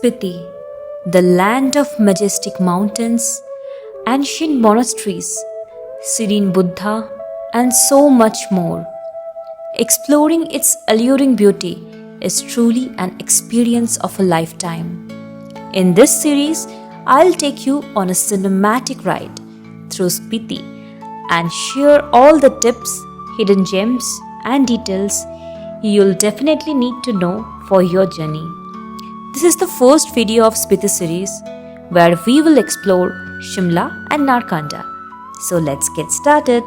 Spiti, the land of majestic mountains, ancient monasteries, serene Buddha, and so much more. Exploring its alluring beauty is truly an experience of a lifetime. In this series, I'll take you on a cinematic ride through Spiti and share all the tips, hidden gems, and details you'll definitely need to know for your journey. This is the first video of Spiti series where we will explore Shimla and Narkanda. So let's get started.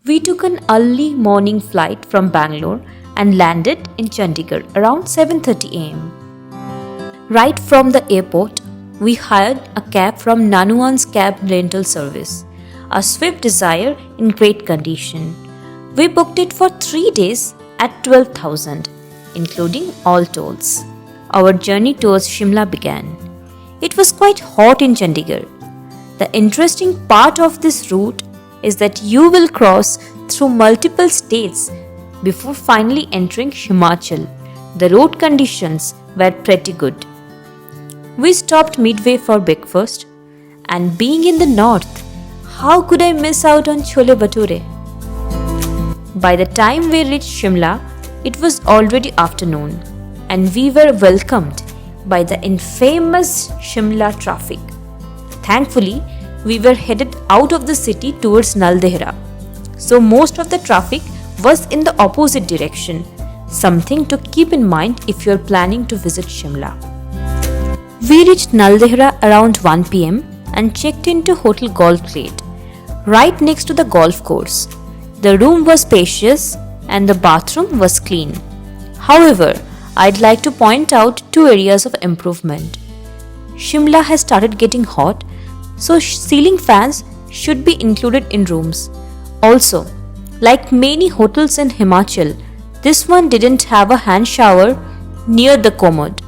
We took an early morning flight from Bangalore and landed in Chandigarh around 7:30 am. Right from the airport, we hired a cab from Nanuan's cab rental service, a Swift Desire in great condition. We booked it for 3 days at 12,000, including all tolls. Our journey towards Shimla began. It was quite hot in Chandigarh. The interesting part of this route is that you will cross through multiple states before finally entering Himachal. The road conditions were pretty good. We stopped midway for breakfast, and being in the north, how could I miss out on chole bhature? By the time we reached Shimla, it was already afternoon, and we were welcomed by the infamous Shimla traffic. Thankfully, we were headed out of the city towards Naldehra, so most of the traffic was in the opposite direction, something to keep in mind if you are planning to visit Shimla. We reached Naldehra around 1 pm and checked into Hotel Golf Glade, right next to the golf course. The room was spacious and the bathroom was clean. However, I'd like to point out 2 areas of improvement. Shimla has started getting hot, so ceiling fans should be included in rooms. Also, like many hotels in Himachal, this one didn't have a hand shower near the commode,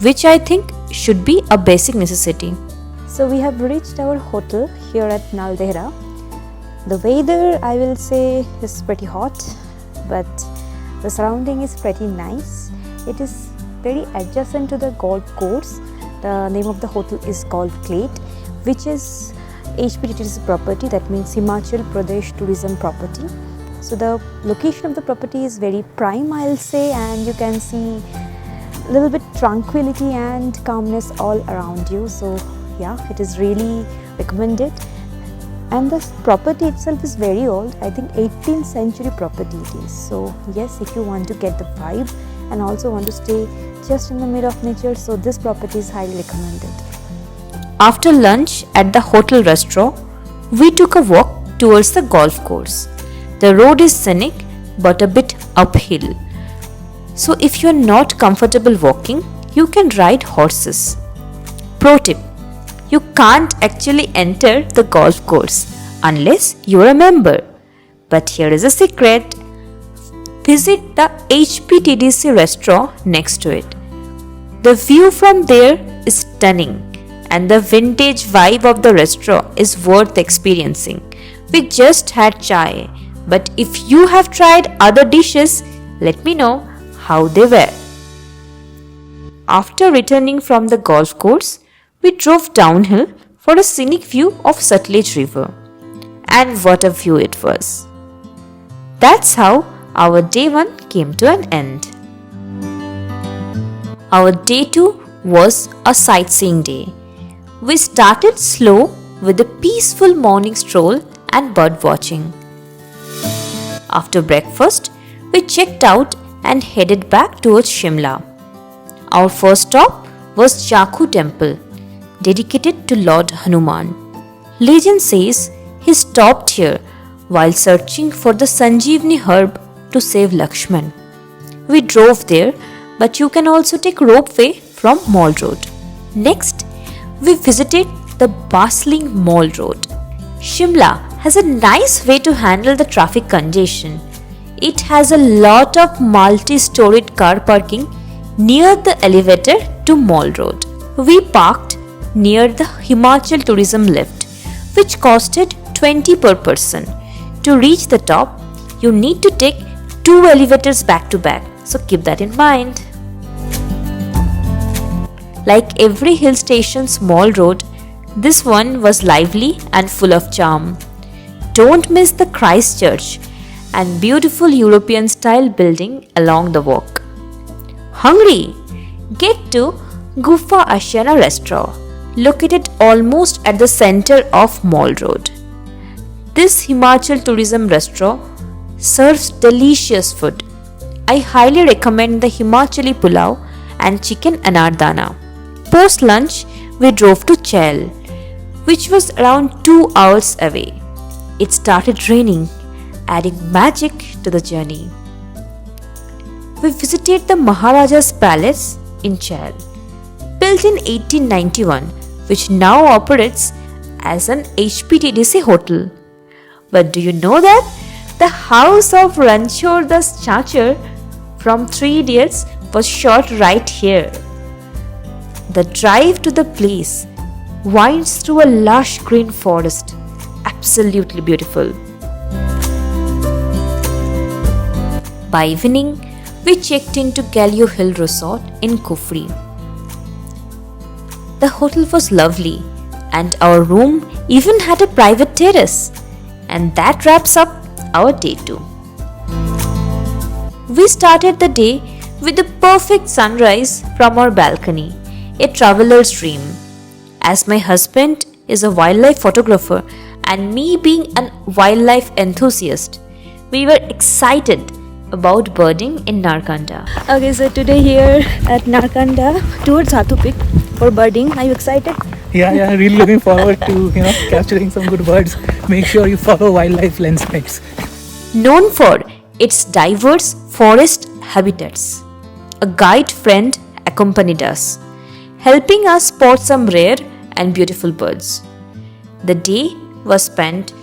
which I think should be a basic necessity. So we have reached our hotel here at Naldehra. The weather, I will say, is pretty hot, but the surrounding is pretty nice. It is very adjacent to the golf course. The name of the hotel is Golf Glade, which is HPTT's property, that means Himachal Pradesh Tourism Property. So the location of the property is very prime, I'll say, and you can see a little bit tranquility and calmness all around you. So yeah, it is really recommended. And the property itself is very old. I think 18th century property it is. So yes, if you want to get the vibe and also want to stay just in the middle of nature, so this property is highly recommended. After lunch at the hotel restaurant, we took a walk towards the golf course. The road is scenic but a bit uphill. So if you are not comfortable walking, you can ride horses. Pro tip: you can't actually enter the golf course unless you are a member. But here is a secret. Visit the HPTDC restaurant next to it. The view from there is stunning, and the vintage vibe of the restaurant is worth experiencing. We just had chai, but if you have tried other dishes, let me know how they were. After returning from the golf course, we drove downhill for a scenic view of Sutlej River. And what a view it was! That's how our day 1 came to an end. Our day 2 was a sightseeing day. We started slow with a peaceful morning stroll and bird watching. After breakfast, we checked out and headed back towards Shimla. Our first stop was Jakhu Temple, dedicated to Lord Hanuman. Legend says he stopped here while searching for the Sanjeevani herb to save Lakshman. We drove there, but you can also take ropeway from Mall Road. Next, we visited the bustling Mall Road. Shimla has a nice way to handle the traffic congestion. It has a lot of multi-storied car parking near the elevator to Mall Road. We parked near the Himachal Tourism lift, which costed 20 per person. To reach the top, you need to take 2 elevators back to back, so keep that in mind. Like every hill station's Mall Road, this one was lively and full of charm. Don't miss the Christ Church and beautiful European style building along the walk. Hungry? Get to Gufa Ashiana restaurant, located almost at the center of Mall Road. This Himachal Tourism restaurant serves delicious food. I highly recommend the Himachali pulao and chicken anardana. Post lunch, we drove to Chel, which was around 2 hours away. It started raining, adding magic to the journey. We visited the Maharaja's Palace in Chel, built in 1891, which now operates as an HPTDC hotel. But do you know that the house of Ranchor Das Chachar from Three Idiots was shot right here? The drive to the place winds through a lush green forest. Absolutely beautiful. By evening, we checked into Galio Hill Resort in Kufri. The hotel was lovely and our room even had a private terrace. And that wraps up our day 2. We started the day with a perfect sunrise from our balcony, a traveler's dream. As my husband is a wildlife photographer and me being a wildlife enthusiast, we were excited about birding in Narkanda. Okay, so today here at Narkanda towards Hathu Peak for birding. Are you excited? Yeah, really looking forward to capturing some good birds. Make sure you follow Wildlife Lensmates. Known for its diverse forest habitats, a guide friend accompanied us, helping us spot some rare and beautiful birds. The day was spent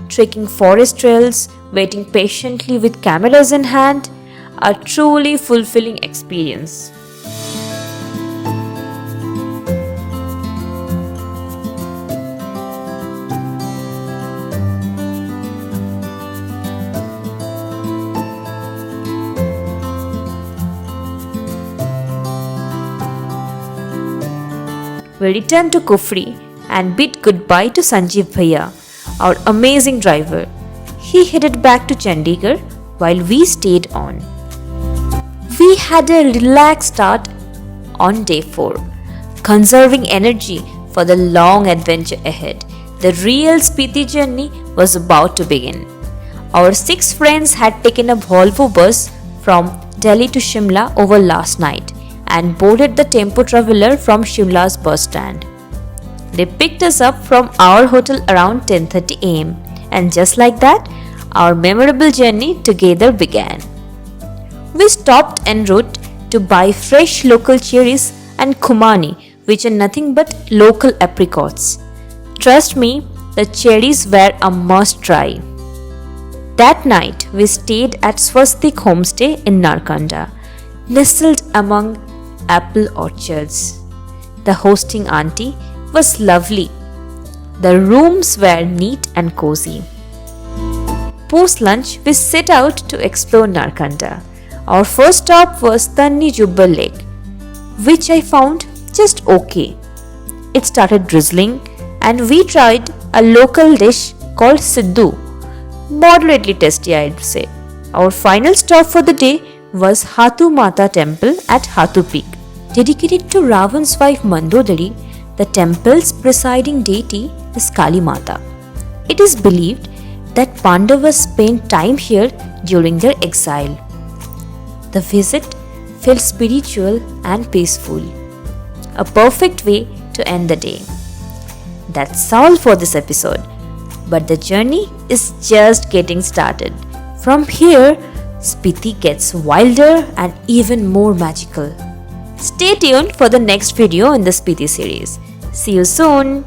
trekking forest trails, waiting patiently with cameras in hand, a truly fulfilling experience. We returned to Kufri and bid goodbye to Sanjeev Bhaiya, our amazing driver. He headed back to Chandigarh while we stayed on. We had a relaxed start on day 4, conserving energy for the long adventure ahead. The real Spiti journey was about to begin. Our 6 friends had taken a Volvo bus from Delhi to Shimla over last night and boarded the Tempo Traveller from Shimla's bus stand. They picked us up from our hotel around 10:30 am, and just like that, our memorable journey together began. We stopped en route to buy fresh local cherries and khumani, which are nothing but local apricots. Trust me, the cherries were a must try. That night, we stayed at Swastik Homestay in Narkanda, nestled among apple orchards. The hosting auntie was lovely. The rooms were neat and cozy. Post lunch, we set out to explore Narkanda. Our first stop was Tanni Jubbal Lake, which I found just okay. It started drizzling and we tried a local dish called Siddu. Moderately tasty, I'd say. Our final stop for the day was Hathu Mata Temple at Hathu Peak. Dedicated to Ravan's wife Mandodari, the temple's presiding deity is Kali Mata. It is believed that Pandavas spent time here during their exile. The visit felt spiritual and peaceful. A perfect way to end the day. That's all for this episode. But the journey is just getting started. From here, Spiti gets wilder and even more magical. Stay tuned for the next video in the Spiti series. See you soon.